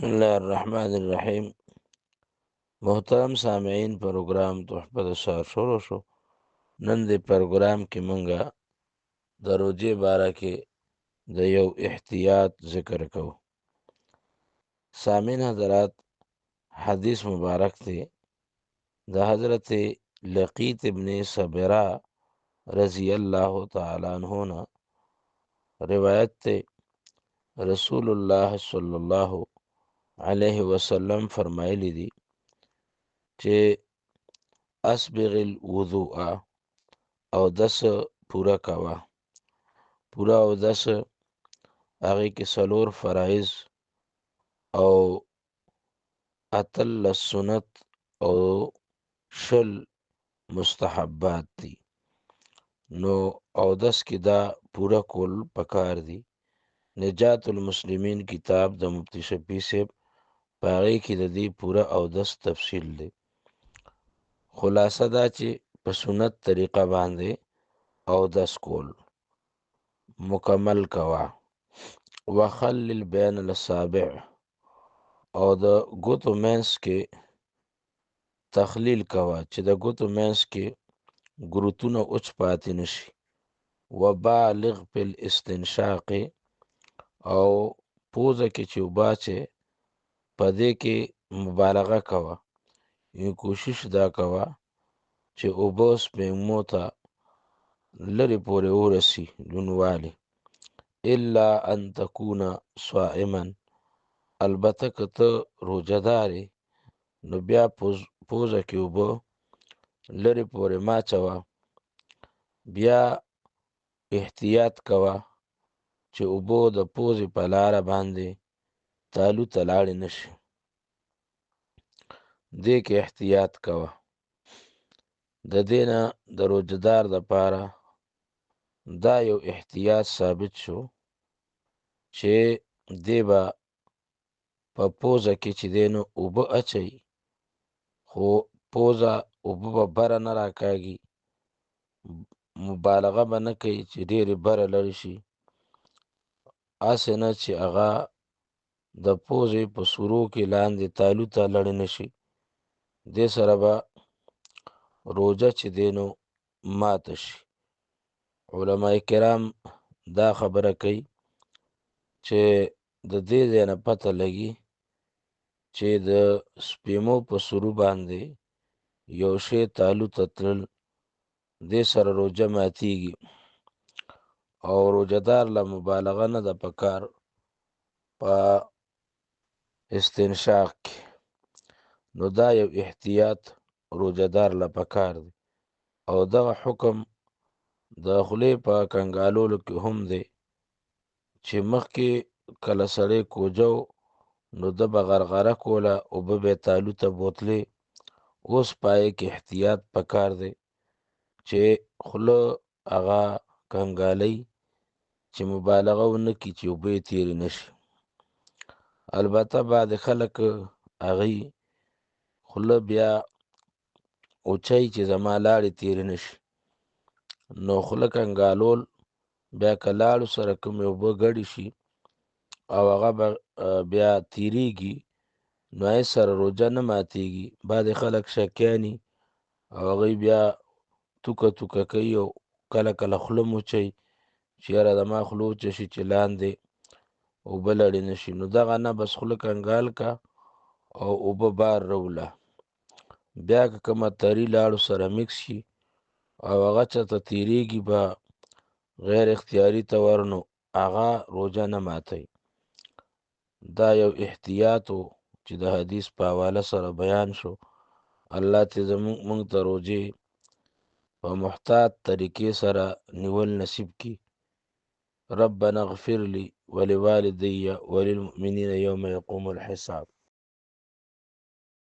بسم الله الرحمن الرحیم. محترم سامعین، پروګرام تحفه د سهار شروع شو. نن د پروګرام کې مونږه د روجې باره کې د یو احتیاط ذکر کوو. سامعین حضرات، حدیث مبارک دی د حضرت لقیط ابن صبرا رضی الله تعالی عنہ نه روایت ته. رسول الله صلی الله علیه وسلم فرمایلی دی چې اسبغ الوضوء، او دس پورا کوا. پورا او دس هغې کې څلور فرایض او اتل سنت او شل مستحبات دي. نو او دس کې دا پورا کول پکار دي. نجات المسلمین کتاب د مفتی شفیع صاحب په هغې کې د دې پورا او دس تفصیل دی. خلاصه دا چې په سنت طریقه باندې او دس کول مکمل کوا. وخلل بین الاصابع، او د ګوتو منځ کې تخلیل کوا چې د ګوتو منځ کې ګروتونه اوچ پاتې نشي. وبالغ فی الاستنشاق، او پوزه کې چې اوبه اچې په دې کې مبالغه کوه، یعنې کوشش دا کوه چې اوبه سپېږمو ته لرې پورې ورسي دروندوالی. الا ان تکون صائما، البته که ته روجه دارې نو بیا پوزه کې اوبه لرې پورې مه اچوه. بیا احتیاط کوه چې اوبه د پوزې په لاره باندې تالو ته لاړې نشي. دې کې احتیاط کوه. د دې نه د روجهدار دپاره دا یو احتیاط ثابت شو چې دی به په پوزه کې چې دی نو اوبه اچوي، خو پوزه اوبه به بره نه راکاږي، مبالغه به نه کوي چې ډېرې بره لړ شي. هسې نه چې هغه د پوزې په سورو کې لاندې تالو ته لړ نه شي. دې سره به روجه چې دی نو ماته شي. علماء کرام دا خبره کوي چې د دې ځای نه پته لګي چې د سپېمو په سورو باندې یو شی تالو ته تلل، دې سره روجه ماتیږي. او روجهدار له مبالغه نه ده پکار په استنشاق کې. نو دا یو احتیاط روجهدار له پکار دی. او دغه حکم د خولې په کنګالولو کې هم دی چې مخکې کله سړی کوجه نو ده به غرغره کوله، اوبه به یې تالو ته بوتلې. اوس پای کې احتیاط پکار دی چې خوله هغه کنګالوي چې مبالغه ونه کړي چې اوبه یې تېرې نه شي. البته بعضې خلک هغوی خوله بیا اوچوي چې زما لاړې تېرې نه شي. نو خوله کنګالول بیا که لاړو سره کومې اوبه ګډې شي او هغه به بیا تېرېږي، نو هغې سره روجه نه ماتېږي. بعضې خلک شکیاني او هغوی بیا توکه توکه کوي او کله کله خوله م وچوي چې یاره زما خوله وچه شي چې لاندې اوبه لړې نه شي. نو دغه نه بس خوله کنګال که او اوبه بار راوله. بیا که کومه تري لاړو سره مکس شي او هغه چاته تېرېږي به غیر اختیاري طور، نو هغه روجه نه ماتوي. دا یو احتیاط و چې د حدیث په حواله سره بیان شو. الله ته زمونږ ته روجې په محتاط طریقې سره نیول نصیب کړي. ربنا اغفر لي ولوالدي وللمؤمنين يوم يقوم الحساب.